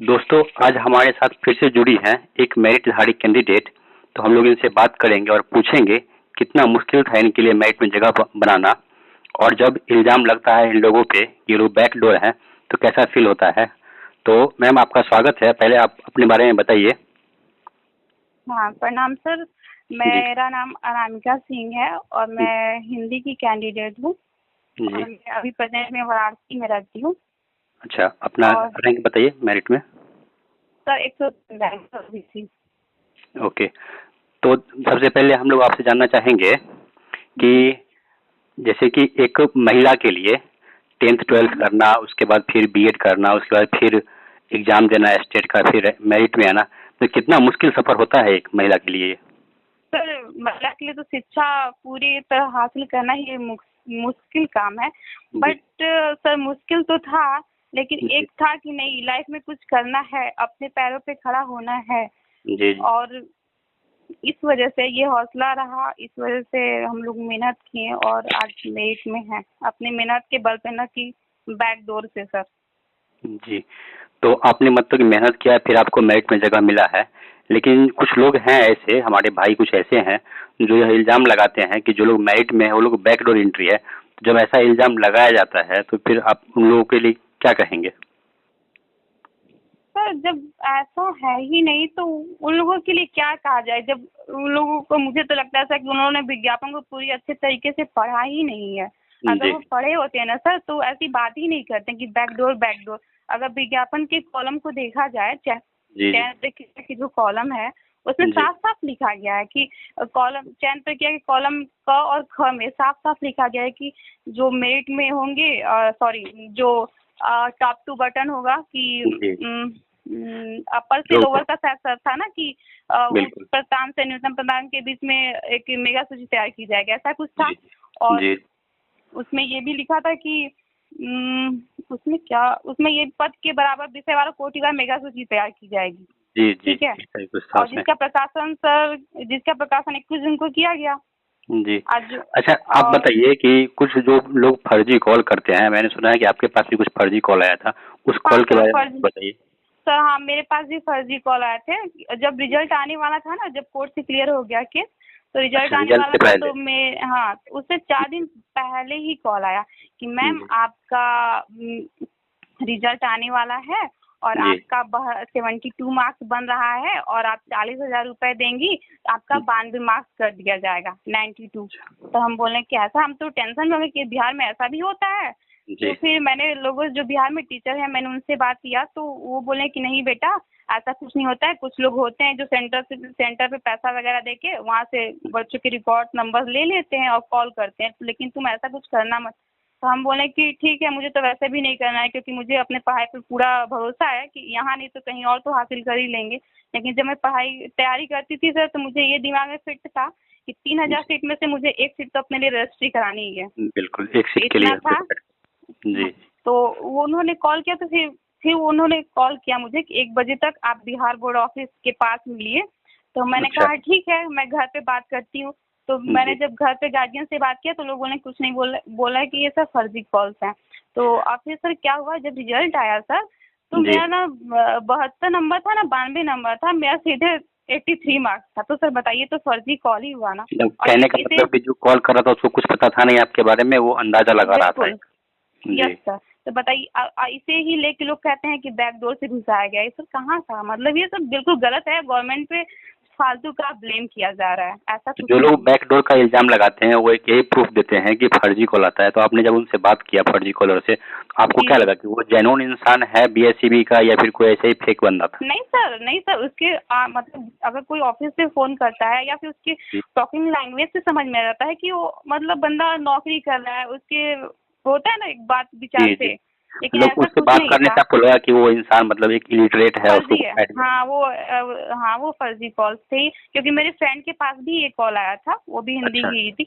दोस्तों, आज हमारे साथ फिर से जुड़ी हैं एक मेरिटधारी कैंडिडेट। तो हम लोग इनसे बात करेंगे और पूछेंगे कितना मुश्किल था इनके लिए मेरिट में जगह बनाना, और जब इल्ज़ाम लगता है इन लोगों पे कि ये लोग बैकडोर हैं तो कैसा फील होता है। तो मैम, आपका स्वागत है। पहले आप अपने बारे में बताइए। हाँ, प्रणाम सर। जी मेरा नाम अनामिका सिंह है और मैं हिंदी की कैंडिडेट हूँ और जी। मैं अभी प्रेजेंट में वाराणसी में रहती हूँ। अच्छा, अपना और रैंक बताइए मेरिट में। Sir 100 okay. तो सबसे पहले हम लोग आपसे जानना चाहेंगे कि जैसे कि एक महिला के लिए 10th 12th करना, उसके बाद फिर बीएड करना, उसके बाद फिर एग्जाम देना स्टेट का, फिर मेरिट में आना, तो कितना मुश्किल सफर होता है एक महिला के लिए। सर, महिला के लिए तो शिक्षा पूरी तरह हासिल करना ही मुश्किल काम है। बट सर, मुश्किल तो था, लेकिन जी एक था कि नहीं, लाइफ में कुछ करना है, अपने पैरों पे खड़ा होना है। जी जी। और इस वजह से ये हौसला रहा, इस वजह से हम लोग मेहनत किए और आज मेरिट में हैं, अपनी मेहनत के बल पे, न कि बैकडोर से सर। जी, तो आपने मतलब कि मेहनत किया, फिर आपको मेरिट में जगह मिला है। लेकिन कुछ लोग हैं ऐसे, हमारे भाई कुछ ऐसे हैं जो यह इल्ज़ाम लगाते हैं कि जो लोग मेरिट में है वो लोग बैकडोर एंट्री है। तो जब ऐसा इल्ज़ाम लगाया जाता है तो फिर आप उन लोगों के लिए क्या कहेंगे। सर, जब ऐसा है ही नहीं तो उन लोगों के लिए क्या कहा जाए। जब उन लोगों को, मुझे तो लगता है सर कि उन्होंने विज्ञापन को पूरी अच्छे तरीके से पढ़ा ही नहीं है। अगर जी वो पढ़े होते हैं ना सर, तो ऐसी बात ही नहीं करते कि बैकडोर बैकडोर। अगर विज्ञापन के कॉलम को देखा जाए, जी जी चयन प्रक्रिया की जो कॉलम है, उसमें जी साफ साफ लिखा गया है कि कॉलम, चयन प्रक्रिया के कॉलम क और ख में साफ साफ लिखा गया है कि जो मेरिट में होंगे, सॉरी, जो टॉप टू बटन होगा जी। कि अपर से जो लोअर का शायद था ना कि उच्च बिल्कुल। प्रदान से न्यूनतम प्रदान के बीच में एक मेगा सूची तैयार की जाएगी, ऐसा कुछ था। जी और जी उसमें ये भी लिखा था कि उसमें ये पद के बराबर विषय वाला कोटिवार मेगा सूची तैयार की जाएगी। जी जी। ठीक है। सही कुछ था और उसमें। जिसका प्रकाशन 21 जून को किया गया जी। आज। अच्छा, आप और बताइए कि कुछ जो लोग फर्जी कॉल करते हैं, मैंने सुना है कि आपके पास भी कुछ फर्जी कॉल आया था, उस हाँ कॉल के सर, बारे में फर्जी। बताइए। सर हाँ, मेरे पास भी फर्जी कॉल आए थे। जब रिजल्ट आने वाला था ना, जब कोर्ट से क्लियर हो गया केस, तो रिजल्ट अच्छा, आने रिजल्ट वाला से था, पहले। तो मैं, हाँ, उससे 4 दिन पहले ही कॉल आया कि मैम, जी आपका रिजल्ट आने वाला है और जी। आपका 72 मार्क्स बन रहा है और आप 40,000 रुपए देंगी, आपका 92 मार्क्स कर दिया जाएगा, 92। तो हम बोले कि ऐसा, हम तो टेंशन में हो गए कि बिहार में ऐसा भी होता है। जी तो फिर मैंने लोगों, जो बिहार में टीचर हैं, मैंने उनसे बात किया, तो वो बोले कि नहीं बेटा, ऐसा कुछ नहीं होता है। कुछ लोग होते हैं जो सेंटर पे पैसा वगैरह देके वहाँ से बच्चों के रिकॉर्ड नंबर ले लेते हैं और कॉल करते हैं, लेकिन तुम ऐसा कुछ करना मत। तो हम बोले कि ठीक है, मुझे तो वैसे भी नहीं करना है, क्योंकि मुझे अपने पढ़ाई पर पूरा भरोसा है कि यहाँ नहीं तो कहीं और तो हासिल कर ही लेंगे। लेकिन जब मैं पढ़ाई तैयारी करती थी सर, तो मुझे ये दिमाग में फिट था कि 3,000 सीट में से मुझे एक सीट तो अपने लिए रजिस्ट्री करानी ही है। बिल्कुल, एक सीट के इतना लिए था। जी तो वो उन्होंने कॉल किया, तो फिर उन्होंने कॉल किया मुझे कि 1 बजे तक आप बिहार बोर्ड ऑफिस के पास मिलिए। तो मैंने अच्छा कहा ठीक है, मैं घर पे बात करती हूँ। तो मैंने जी जब घर पे गार्जियन से बात किया, तो लोगों ने कुछ नहीं बोला कि ये सब फर्जी कॉल्स हैं। तो अब फिर सर क्या हुआ, जब रिजल्ट आया सर, तो जी। मेरा ना 72 नंबर था ना, 92 नंबर था, मेरा सीधे 83 मार्क्स था। तो सर बताइए, तो फर्जी कॉल ही हुआ ना। मतलब और कहने का इसे, मतलब कि जो कॉल कर रहा था उसको कुछ पता था नहीं आपके बारे में, वो अंदाजा लगा रहा था। बिल्कुल, यस जी। सर। तो बताइए, इसे ही लेके लोग कहते हैं कि बैकडोर से घुसाया गया। ये सब कहाँ था, मतलब ये सब बिल्कुल गलत है। गवर्नमेंट पे फालतू का ब्लेम किया जा रहा है, ऐसा तो कुछ जो लोग नहीं है। बैकडोर का इल्जाम लगाते हैं वो एक यही प्रूफ देते हैं कि फर्जी कॉल आता है। तो आपने जब उनसे बात किया फर्जी कॉलर से, आपको जी क्या जी। लगा कि वो जेन्युइन इंसान है बीएससीबी का, या फिर कोई ऐसे ही फेक बंदा था। नहीं सर, नहीं सर, उसके मतलब अगर कोई ऑफिस से फोन करता है या फिर उसकी जी। टॉकिंग लैंग्वेज से समझ में आ जाता है कि वो, मतलब बंदा नौकरी कर रहा है, उसके होता है ना एक बात विचार जी जी। से। लेकिन मतलब ऐसा उससे कुछ बात नहीं करने था, से आपको लगा कि वो इंसान मतलब एक इलिटरेट है, उसको फर्जी है। कुछ आइडिया। हाँ, वो फर्जी कॉल थे, क्योंकि मेरे फ्रेंड के पास भी ये कॉल आया था, वो भी हिंदी अच्छा। की थी।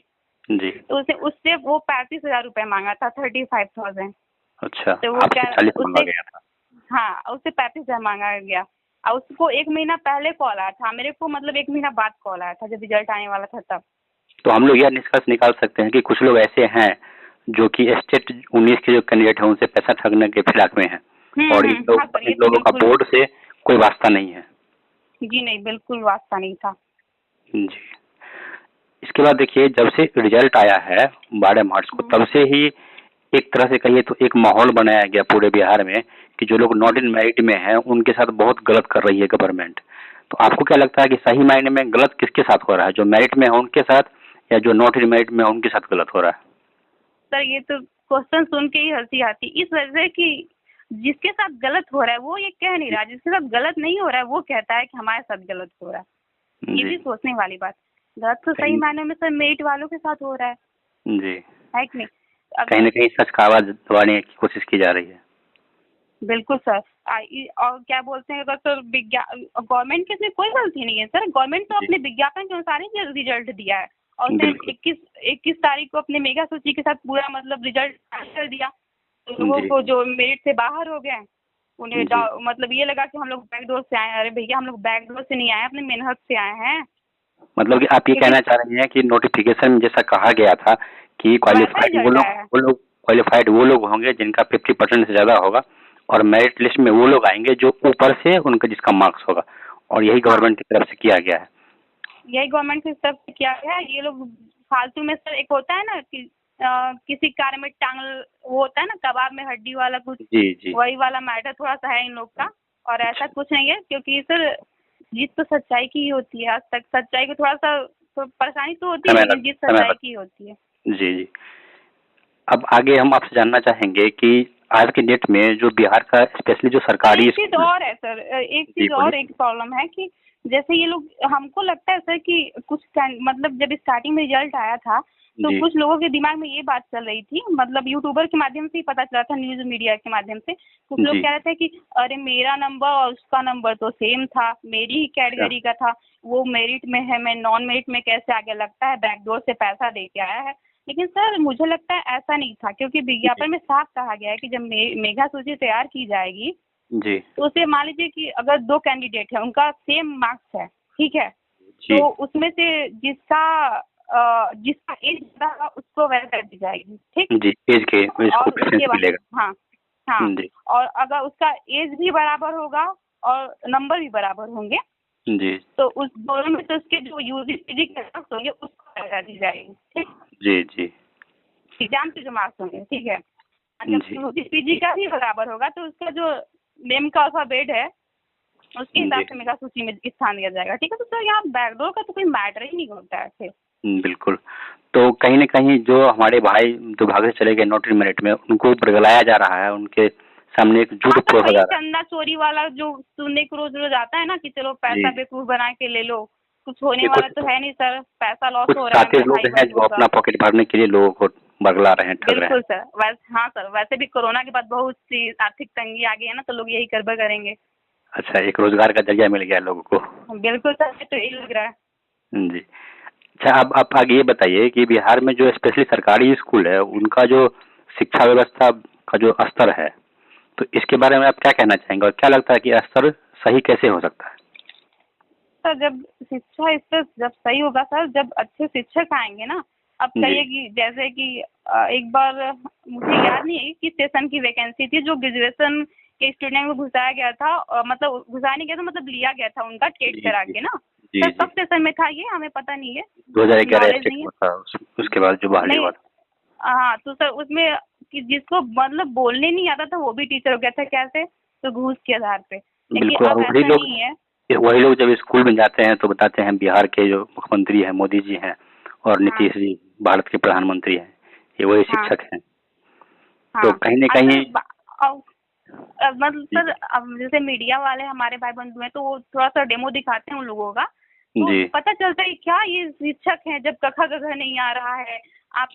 जी। तो उसने उससे वो 35,000 रुपए मांगा था, 35,000। अच्छा, तो वो आपसे क्या, 40 मांगा उससे, गया था। हाँ, उससे 35,000 मांगा गया। और उसको 1 महीना पहले कॉल आया था, मेरे को मतलब 1 महीना बाद कॉल आया था, जब रिजल्ट आने वाला था तब। तो हम लोग यह निष्कर्ष निकाल सकते हैं कि कुछ लोग ऐसे हैं जो कि स्टेट 19 के जो कैंडिडेट हैं उनसे पैसा ठगने के फिराक में हैं। और हाँ सर, इन ये तो लोगों का बिल्कुल। बोर्ड से कोई वास्ता नहीं है। जी नहीं, बिल्कुल वास्ता नहीं था। जी। इसके बाद देखिए, जब से रिजल्ट आया है 12 मार्च को, तब से ही एक तरह से कहिए तो एक माहौल बनाया गया पूरे बिहार में कि जो लोग नॉट इन मेरिट में हैं उनके साथ बहुत गलत कर रही है गवर्नमेंट। तो आपको क्या लगता है कि सही मायने में गलत किसके साथ हो रहा है, जो मेरिट में है उनके साथ या जो नॉट इन मेरिट में है उनके साथ गलत हो रहा है? सर ये तो क्वेश्चन सुन के ही हंसी आती, इस वजह से कि जिसके साथ गलत हो रहा है वो ये कह नहीं रहा, जिसके साथ गलत नहीं हो रहा है वो कहता है कि हमारे साथ गलत हो रहा है। ये जी भी सोचने वाली बात। गलत तो सही कहीं मायने में सर मेरिट वालों के साथ हो रहा जी है कि नहीं? कहीं अगर न कहीं सच का आवाज दबाने की कोशिश की जा रही है। बिल्कुल सर। और क्या बोलते हैं, अगर सर गवर्नमेंट की इसमें कोई गलती नहीं है सर। गवर्नमेंट तो जी अपने विज्ञापन के अनुसार ही रिजल्ट दिया है, और उसने बिल्कुल। 21 तारीख को अपने मेगा सूची के साथ पूरा मतलब रिजल्ट कर दिया। तो लोगों जी को जो मेरिट से बाहर हो गए उन्हें जी मतलब ये लगा कि हम लोग बैकडोर से आए हैं। अरे भैया, हम लोग बैकडोर से नहीं आए हैं, अपने मेहनत से आए हैं। मतलब कि आप ये क्योंकि कहना चाह रही हैं कि नोटिफिकेशन में जैसा कहा गया था कि वैसा क्वालिफाइड रिजल्ट आया है। वो लोग होंगे जिनका 50% से ज़्यादा होगा, और मेरिट लिस्ट में वो लोग आएंगे जो ऊपर से उनका जिसका मार्क्स होगा, और यही हाँ, गवर्नमेंट की तरफ से किया गया है। यही गवर्नमेंट की तरफ से किया गया है। ये लोग फालतू में सर, एक होता है ना कि किसी कार्य में टांग, वो होता है ना कबाब में हड्डी वाला कुछ, जी जी वही वाला मैटर थोड़ा सा है इन लोग का। और ऐसा कुछ नहीं है, क्योंकि सर जीत तो सच्चाई की ही होती है। आज तक सच्चाई को थोड़ा सा तो परेशानी तो होती है, लेकिन जीत समय सच्चाई लग की होती है। जी जी। अब आगे हम आपसे जानना चाहेंगे कि आज के डेट में जो बिहार का स्पेशली जो सर सरकारी एक चीज स्कूल। और है सर, एक जी चीज और, बोलिए। एक प्रॉब्लम है कि जैसे ये लोग, हमको लगता है सर कि कुछ मतलब जब स्टार्टिंग में रिजल्ट आया था तो जी कुछ लोगों के दिमाग में ये बात चल रही थी, मतलब यूट्यूबर के माध्यम से ही पता चला था, न्यूज मीडिया के माध्यम से। कुछ लोग जी कह रहे थे कि अरे मेरा नंबर और उसका नंबर तो सेम था, मेरी ही अच्छा कैटेगरी का था, वो मेरिट में है, मैं नॉन मेरिट में कैसे आगे, लगता है बैकडोर से पैसा दे के आया है। लेकिन सर मुझे लगता है ऐसा नहीं था, क्योंकि जी विज्ञापन में साफ कहा गया है कि जब मेगा सूची तैयार की जाएगी जी तो उसे मान लीजिए कि अगर 2 कैंडिडेट है, उनका सेम मार्क्स है, ठीक है, जी तो उसमें से जिसका एज ज़्यादा होगा उसको वैल्यू कर दी जाएगी, ठीक। जी एज के इसको और प्रेफरेंस उसके बाद, मिलेगा। हाँ हाँ, जी और अगर उसका एज भी बराबर होगा और नंबर भी बराबर होंगे, जी तो उस दोनों में से उसके जो यूजी पीजी के मार्क्स होंगे उसको वैल्यू कर दी जाएगी, ठीक। जी जी एग्जाम के जो मार्क्स होंगे, ठीक है। और जब जी यूजी पीजी का भी बराबर होगा तो उसका जो नेम का अल्फाबेट है उसके हिसाब जी से मेगा सूची में स्थान दिया जाएगा, ठीक है। तो सर यहाँ बैकडोर का तो कोई मैटर ही नहीं होता है फिर। बिल्कुल। तो कहीं न कहीं जो हमारे भाई दुर्भाग्य से चले गए नॉट इन मेरिट में, उनको बरगलाया जा रहा है, उनके सामने एक झूठ हाँ सर, परोसा वही जा रहा चंदा चोरी वाला जो सुनने को रोज रोज आता है ना कि चलो है। पैसा जी। बेवकूफ बना के ले लो, कुछ होने ये वाला कुछ तो है नहीं सर, पैसा लॉस कुछ हो रहा है शातिर मेरे लोग भाई हैं जो बंधुओं का। अपना पॉकेट भरने के लिए लोगों को बरगला रहे हैं, ठग रहे हैं। बिल्कुल सर, हाँ सर, वैसे भी कोरोना के बाद बहुत सी आर्थिक तंगी आ गई है ना, तो लोग यही गड़बड़ करेंगे। अच्छा, एक रोज़गार का ज़रिया मिल गया लोगों को। बिल्कुल सर, मुझे तो यही लग रहा है। जी। अच्छा, अब आप आगे ये बताइए कि बिहार में जो स्पेशली सरकारी स्कूल है, उनका जो शिक्षा व्यवस्था का जो स्तर है, तो इसके बारे में आप क्या कहना चाहेंगे और क्या लगता है कि स्तर सही कैसे हो सकता है? सर जब शिक्षा स्तर जब सही होगा सर, जब अच्छे शिक्षक आएंगे ना। अब जी कहिए कि जैसे कि एक बार मुझे याद नहीं है किस सेशन की वैकेंसी थी, जो ग्रेजुएशन के स्टूडेंट को घुसाया गया था, मतलब घुसाया नहीं गया था, मतलब लिया गया था उनका टेट जी करा जी के ना। जी सर जी कब सेशन में था ये हमें पता नहीं है, 2011 नॉलेज स्टेट नहीं है। में था, उसके बाद जो बहाली नहीं, हुआ था। हाँ तो सर उसमें कि जिसको मतलब बोलने नहीं आता था वो भी टीचर हो गया था, कैसे, तो घूस के आधार पे। लेकिन बिल्कुल। और अब ऐसा नहीं है। वही लोग जब स्कूल में जाते हैं तो बताते हैं बिहार के जो मुख्यमंत्री हैं मोदी जी हैं, और हाँ नीतीश जी भारत के प्रधानमंत्री हैं, ये वही हाँ शिक्षक हैं। तो हाँ। कहीं न सर कहीं मतलब जी सर अब जैसे मीडिया वाले हमारे भाई बंधु हैं तो वो थोड़ा सा डेमो दिखाते हैं उन लोगों का, तो जी पता चलता है क्या ये शिक्षक हैं, जब कखा गघा नहीं आ रहा है। आप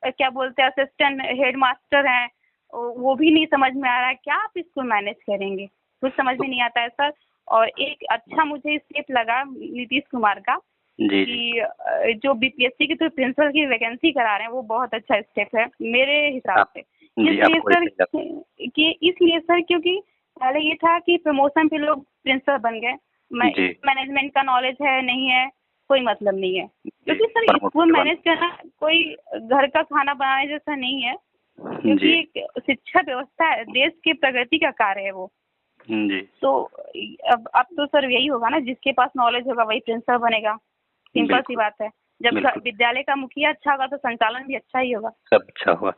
क्या बोलते हैं, असिस्टेंट हेड मास्टर हैं, वो भी नहीं समझ में आ रहा है, क्या आप इसको मैनेज करेंगे, कुछ समझ में नहीं आता है सर। और एक अच्छा मुझे स्टेप लगा नीतीश कुमार का जी जी कि जो बीपीएससी के थ्रू प्रिंसिपल की वैकेंसी करा रहे हैं, वो बहुत अच्छा स्टेप है मेरे हिसाब आप से। जी इसलिए आपको सर ऐसे लगता है। कि इसलिए सर क्योंकि पहले ये था कि प्रमोशन पे लोग प्रिंसिपल बन गए, जी मैनेजमेंट का नॉलेज है नहीं है कोई मतलब नहीं है, जी क्योंकि सर प्रमोट स्कूल के बाद मैनेज करना कोई घर का खाना बनाने जैसा नहीं है। क्योंकि एक शिक्षा व्यवस्था है, देश की प्रगति का कार्य है वो। जी। तो अब तो सर यही होगा ना, जिसके पास नॉलेज होगा वही प्रिंसिपल बनेगा, सिंपल सी बात है। जब विद्यालय का मुखिया अच्छा होगा तो संचालन भी अच्छा ही होगा, सब अच्छा हुआ।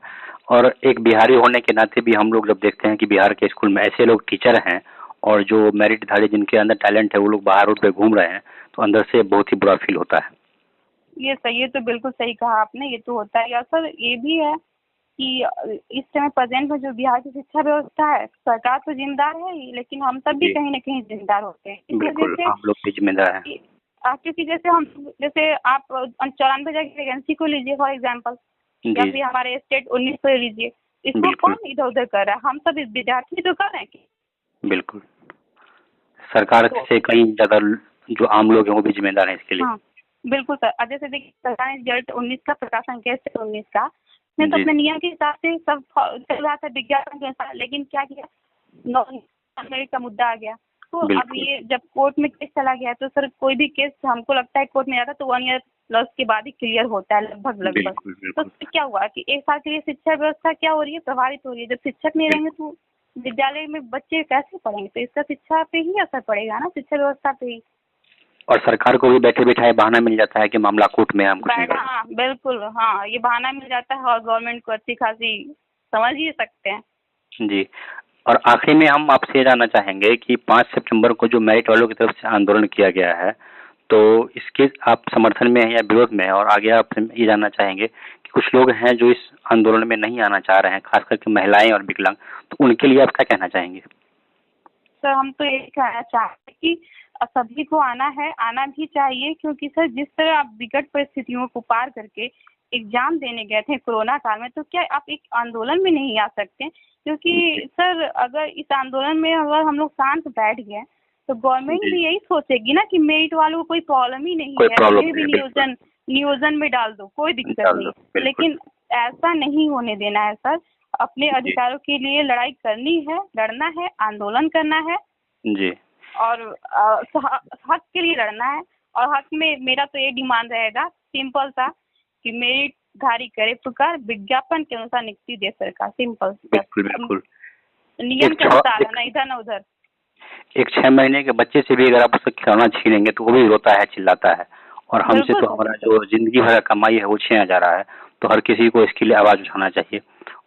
और एक बिहारी होने के नाते भी हम लोग जब देखते हैं कि बिहार के स्कूल में ऐसे लोग टीचर हैं और जो मेरिटधारी जिनके अंदर टैलेंट है वो लोग बाहर रोड पे घूम रहे हैं, तो अंदर से बहुत ही बुरा फील होता है। ये सही है, तो बिल्कुल सही कहा आपने, ये तो होता है। और सर ये भी है कि इस समय प्रेजेंट में जो बिहार की शिक्षा व्यवस्था है, सरकार तो जिम्मेदार है ही, लेकिन हम सब भी कहीं न कहीं जिम्मेदार होते हैं। इस वजह से हम लोग भी जिम्मेदार हैं। क्योंकि जैसे आप 94 जगह वैकेंसी को लीजिए फॉर एग्जाम्पल, या फिर हमारे स्टेट 19 को लीजिए, इसको कौन इधर उधर कर रहा है? हम सब विद्यार्थी तो कर रहे हैं। बिल्कुल, सरकार से कहीं ज्यादा जो आम लोग हैं वो भी जिम्मेदार हैं इसके लिए। हाँ, बिल्कुल सर। जैसे देखिए, सरकार ने रिजल्ट 19 का प्रकाशन किया, स्टेट 19 का, उसने तो अपने नियम के हिसाब से सब चल रहा था विज्ञापन के अनुसार, लेकिन क्या किया, नॉन मेरिट का मुद्दा आ गया। तो अब ये जब कोर्ट में केस चला गया, तो सर कोई भी केस हमको लगता है कोर्ट में जाता तो 1 ईयर प्लस के बाद ही क्लियर होता है लगभग। तो क्या हुआ कि 1 साल के लिए शिक्षा व्यवस्था क्या हो रही है, प्रभावित हो रही है। जब शिक्षक नहीं रहेंगे तो विद्यालय में बच्चे कैसे पढ़ेंगे? तो इसका शिक्षा पे ही असर पड़ेगा ना, शिक्षा व्यवस्था पे ही। और सरकार को भी बैठे बिठाए बहाना मिल जाता है कि मामला कोर्ट में, हम कुछ नहीं कर सकते। हाँ बिल्कुल, हाँ, ये बहाना मिल जाता है और गवर्नमेंट को अच्छी खासी समझ ही सकते हैं। जी। और आखिरी में हम आपसे ये जानना चाहेंगे कि 5 सितंबर को जो मेरिट वालों की तरफ से आंदोलन किया गया है, तो इसके आप समर्थन में हैं या विरोध में हैं? और आगे आप ये जानना चाहेंगे कि कुछ लोग हैं जो इस आंदोलन में नहीं आना चाह रहे हैं, खास करके महिलाएं और विकलांग, तो उनके लिए आप क्या कहना चाहेंगे? सर हम तो यही कहना चाहते हैं कि सभी को आना है, आना भी चाहिए, क्योंकि सर जिस तरह आप विकट परिस्थितियों को पार करके एग्जाम देने गए थे कोरोना काल में, तो क्या आप एक आंदोलन में नहीं आ सकते? क्योंकि सर अगर इस आंदोलन में अगर हम लोग शांत बैठ गए तो गवर्नमेंट भी यही सोचेगी ना कि मेरिट वालों को कोई प्रॉब्लम ही नहीं है, उन्हें भी नियोजन में डाल दो, कोई दिक्कत नहीं। लेकिन ऐसा नहीं होने देना है सर। अपने अधिकारों के लिए लड़ाई करनी है, लड़ना है, आंदोलन करना है जी, और हक के लिए लड़ना है। और हक में मेरा तो ये डिमांड रहेगा, सिंपल सा, कि मेरिट धारी करे पुकार, विज्ञापन के अनुसार नियुक्ति दे सरकार, सिंपल। बिल्कुल नियम के अनुसार, ना इधर ना उधर। एक 6 महीने के बच्चे से भी अगर आप उसका खिलौना छीनेंगे तो वो भी रोता है, चिल्लाता है, और हमसे तो हमारा जो जिंदगी भर कमाई है वो छीना जा रहा है। तो हर किसी को इसके लिए आवाज उठाना चाहिए,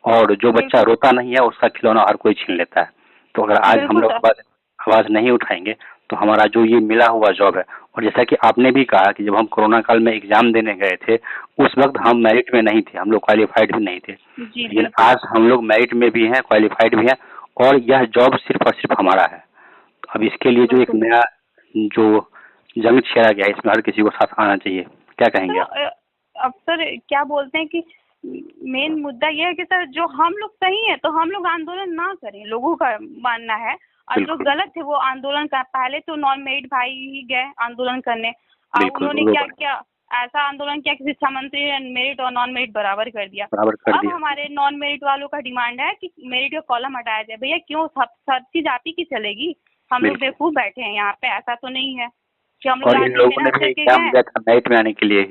और जो बच्चा रोता नहीं है उसका खिलौना हर कोई छीन लेता है। तो अगर आज हम लोग आवाज नहीं उठाएंगे तो हमारा जो ये मिला हुआ जॉब है, और जैसा कि आपने भी कहा कि जब हम कोरोना काल में एग्जाम देने गए थे उस वक्त हम मेरिट में नहीं थे, हम लोग क्वालिफाइड भी नहीं थे, लेकिन आज हम लोग मेरिट में भी हैं, क्वालिफाइड भी हैं, और यह जॉब सिर्फ और सिर्फ हमारा है। तो अब इसके लिए जो एक नया जो जंग छेड़ा गया है, इसमें हर किसी को साथ आना चाहिए। क्या कहेंगे आप? अब सर क्या बोलते हैं कि मेन मुद्दा ये है कि सर जो हम लोग सही है तो हम लोग आंदोलन ना करें, लोगों का मानना है, और जो गलत है वो आंदोलन का। पहले तो नॉन मेरिट भाई ही गए आंदोलन करने, और उन्होंने क्या किया, ऐसा आंदोलन किया कि शिक्षा मंत्री ने मेरिट और नॉन मेरिट बराबर कर दिया। अब हमारे नॉन मेरिट वालों का डिमांड है कि मेरिट का कॉलम हटाया जाए। भैया क्यों सब चीज आप ही की चलेगी? हम लोग बेवकूफ बैठे हैं यहाँ पे, ऐसा तो नहीं है कि हम लोग मेरिट में आने के लिए।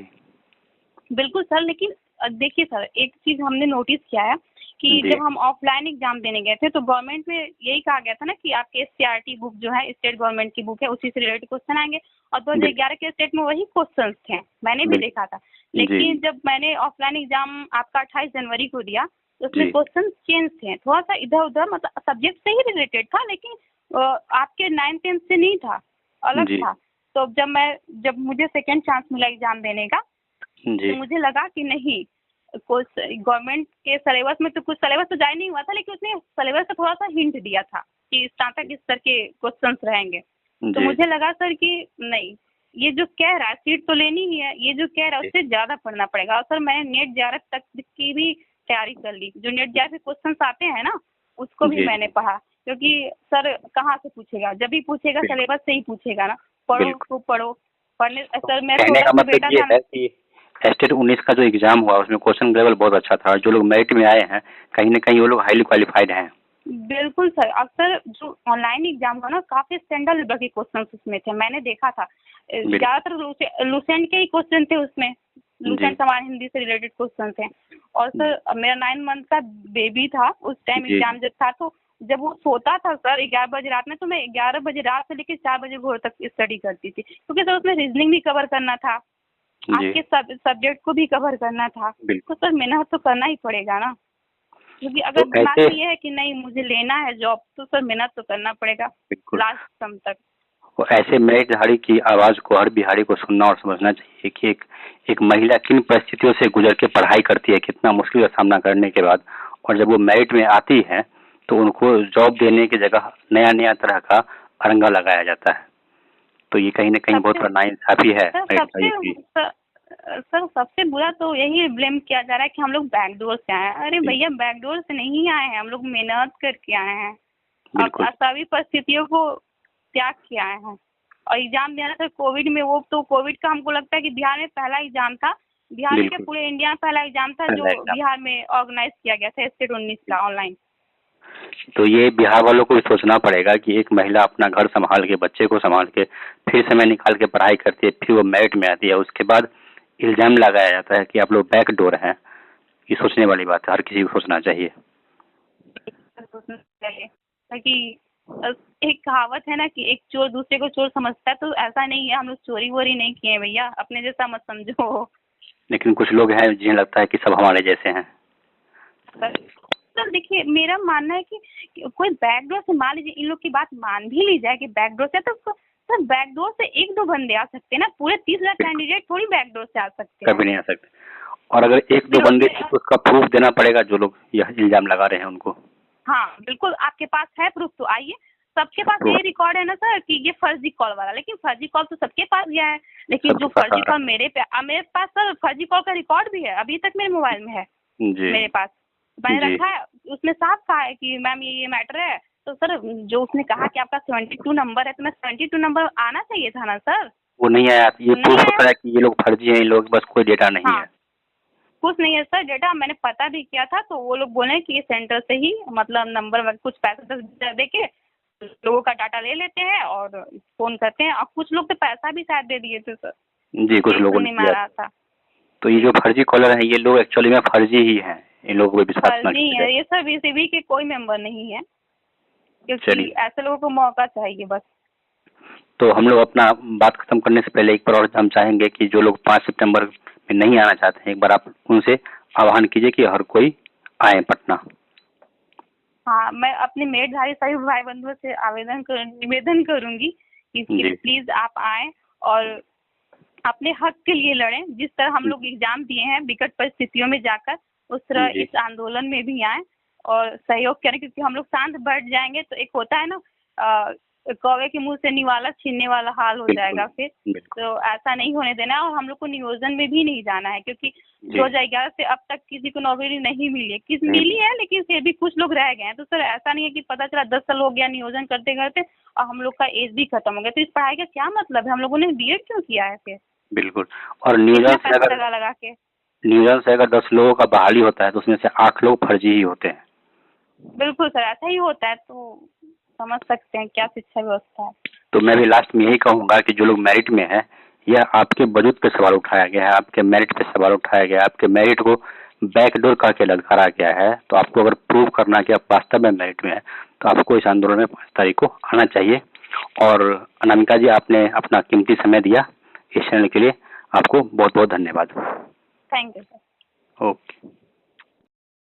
बिल्कुल सर, लेकिन देखिए सर, एक चीज हमने नोटिस किया है कि जब हम ऑफलाइन एग्जाम देने गए थे तो गवर्नमेंट में यही कहा गया था ना कि आपके SCRT बुक जो है, स्टेट गवर्नमेंट की बुक है, उसी से रिलेटेड क्वेश्चन आएंगे, और 2011 के स्टेट में वही क्वेश्चन थे, मैंने भी देखा था। लेकिन जब मैंने ऑफलाइन एग्जाम आपका 28 जनवरी को दिया तो उसमें क्वेश्चन चेंज थे, थोड़ा सा इधर उधर, मतलब सब्जेक्ट से ही रिलेटेड था, लेकिन आपके 9th 10th से नहीं था, अलग था। तो जब मुझे सेकेंड चांस मिला एग्जाम देने का, तो मुझे लगा कि नहीं, कुछ गवर्नमेंट के सिलेबस में तो कुछ सिलेबस तो जारी नहीं हुआ था, लेकिन उसने सिलेबस से थोड़ा सा हिंट दिया था कि स्नातक स्तर के क्वेश्चंस रहेंगे। तो मुझे लगा सर कि नहीं, ये जो कह रहा है सीट तो लेनी ही है, ये जो कह रहा है उससे ज्यादा पढ़ना पड़ेगा। और सर मैंने नेट JRF तक की भी तैयारी कर ली, जो नेट JRF के क्वेश्चन आते हैं ना उसको भी मैंने पढ़ा, क्योंकि सर कहाँ से पूछेगा, जब भी पूछेगा सिलेबस से ही पूछेगा ना, पढ़ो खूब पढ़ो। पढ़ने सर मैं बेटा था स्टेट 19 का जो एग्जाम हुआ उसमें क्वेश्चन लेवल बहुत अच्छा था, जो लोग मेरिट में आए हैं कहीं ना कहीं वो लोग हाईली क्वालिफाइड हैं। बिल्कुल सर, अक्सर जो ऑनलाइन एग्जाम हुआ ना काफी स्टैंडर्ड लेवल के क्वेश्चन उसमें थे, मैंने देखा था, ज्यादातर लुसेंट के ही क्वेश्चन थे उसमें, लूसेंट समान हिंदी से रिलेटेड क्वेश्चन थे। और सर मेरा 9 मंथ का बेबी था, उस टाइम एग्जाम जब था, तो जब वो सोता था सर 11 बजे रात में, तो मैं 11 बजे रात से लेकर 4 बजे भोर तक स्टडी करती थी, क्योंकि सर उसमें रीजनिंग भी कवर करना था, आपके सब्जेक्ट को भी कवर करना था, तो सर मेहनत तो करना ही पड़ेगा ना, क्योंकि अगर तो दिमाग में ये है कि नहीं मुझे लेना है जॉब, तो सर मेहनत तो करना पड़ेगा लास्ट टर्म तक। तो ऐसे मेरिटधारी की आवाज को हर बिहारी को सुनना और समझना चाहिए कि एक महिला किन परिस्थितियों से गुजर के पढ़ाई करती है, कितना मुश्किल का सामना करने के बाद, और जब वो मेरिट में आती है तो उनको जॉब देने की जगह नया नया तरह का अरंगा लगाया जाता है। तो ये कहीं ना कहीं बहुत बड़ा नाइंसाफी है मेरिटधारी। सर सबसे बुरा तो यही ब्लेम किया जा रहा है कि हम लोग बैकडोर से आए हैं। अरे भैया बैकडोर से नहीं आए हैं, हम लोग मेहनत करके आए हैं, सभी परिस्थितियों को त्याग के आए हैं। और एग्जाम देना था कोविड में, वो तो कोविड का हमको लगता है कि बिहार में पहला एग्जाम था, बिहार के पूरे इंडिया में पहला एग्जाम था जो बिहार में ऑर्गेनाइज किया गया था स्टेट 19 का ऑनलाइन। तो ये बिहार वालों को भी सोचना पड़ेगा कि एक महिला अपना घर संभाल के, बच्चे को संभाल के, फिर समय निकाल के पढ़ाई करती है, फिर वो मेरिट में आती है, उसके बाद इल्जाम लगाया जाता है कि आप लोग बैकडोर हैं। ये सोचने वाली बात है, हर किसी को सोचना चाहिए। ताकि एक कहावत है ना कि एक चोर दूसरे को चोर समझता है, तो ऐसा नहीं है, हम लोग चोरी वोरी नहीं किए भैया, अपने जैसा मत समझो। लेकिन कुछ लोग हैं जिन्हें लगता है कि सब हमारे जैसे हैं। सर देखिए मेरा मानना है कि कोई बैकडोर से, मान लीजिए इन लोग की बात मान भी ली जाए कि बैकडोर से, तो सर बैकडोर से 1-2 बंदे आ सकते हैं ना, पूरे 30 लाख कैंडिडेट थोड़ी बैकडोर से आ सकते हैं। कभी नहीं आ सकते। और अगर 1-2 बंदे, उसका प्रूफ देना पड़ेगा जो लोग यह इल्जाम लगा रहे हैं उनको। हाँ बिल्कुल, आपके पास है प्रूफ तो आइए। सबके पास ये रिकॉर्ड है ना सर कि ये फर्जी कॉल वाला, लेकिन फर्जी कॉल तो सबके पास गया है, लेकिन जो फर्जी कॉल मेरे पास सर फर्जी कॉल का रिकॉर्ड भी है, अभी तक मेरे मोबाइल में है मेरे पास, मैंने रखा है। उसमें साफ कहा है कि मैम ये मैटर है। तो सर जो उसने कहा कि आपका 72 नंबर है, तो मैं 72 नंबर आना चाहिए था ना सर, वो नहीं आया। ये प्रूफ होता है कि ये लोग फर्जी हैं, इन लोग के पास कोई डेटा नहीं है। कुछ नहीं है सर डेटा, मैंने पता भी किया था, तो वो लोग बोले कि ये सेंटर से ही मतलब नंबर कुछ पैसा दे के लोगों का डाटा ले लेते हैं और फोन करते हैं, और कुछ लोग तो पैसा भी शायद दे दिए थे सर जी, कुछ लोगों ने मारा था। तो ये जो फर्जी कॉलर है, ये लोग एक्चुअली में फर्जी ही हैं, इन लोगों को विश्वास नहीं है, ये सब बीसीबी के कोई मेंबर नहीं है, क्योंकि ऐसे लोगों को मौका चाहिए बस। तो हम लोग अपना बात खत्म करने से पहले एक बार और हम चाहेंगे कि जो लोग 5 सितंबर में नहीं आना चाहते हैं, एक बार आप उनसे आह्वान कीजिए कि हर कोई आए पटना। हाँ, मैं अपने मेरिटधारी सभी भाई बंधुओं से निवेदन करूंगी कि प्लीज आप आए और अपने हक के लिए लड़ें। जिस तरह हम लोग एग्जाम दिए हैं विकट परिस्थितियों में जाकर, उस तरह इस आंदोलन में भी आए और सहयोग करें, क्योंकि हम लोग शांत बैठ जाएंगे तो एक होता है ना कौवे के मुंह से निवाला छीनने वाला हाल हो जाएगा फिर। तो ऐसा नहीं होने देना, और हम लोग को नियोजन में भी नहीं जाना है, क्योंकि 2011 से अब तक किसी को नौकरी नहीं मिली है, मिली है लेकिन फिर भी कुछ लोग रह गए हैं। तो सर ऐसा नहीं है कि पता चला 10 साल हो गया नियोजन करते करते और हम लोग का एज भी खत्म हो गया, तो इस पढ़ाई का क्या मतलब है, हम लोगों ने बीएड क्यों किया है फिर? बिल्कुल। और नियोजन से अगर 10 लोगों का बहाली होता है तो उसमें से 8 लोग फर्जी ही होते हैं। बिल्कुल सर, ऐसा ही होता है, तो समझ सकते हैं क्या शिक्षा व्यवस्था है। तो मैं भी लास्ट में यही कहूंगा कि जो लोग मेरिट में है, यह आपके वजूद पे सवाल उठाया गया है, आपके मेरिट पे सवाल उठाया गया है, आपके मेरिट को बैकडोर करके ललकारा गया है। तो आपको अगर प्रूव करना कि आप वास्तव में मेरिट में है, तो आपको इस आंदोलन में 5 तारीख को आना चाहिए। और अनामिका जी, आपने अपना कीमती समय दिया इस चैनल के लिए, आपको बहुत बहुत धन्यवाद। Thank you sir. ओके।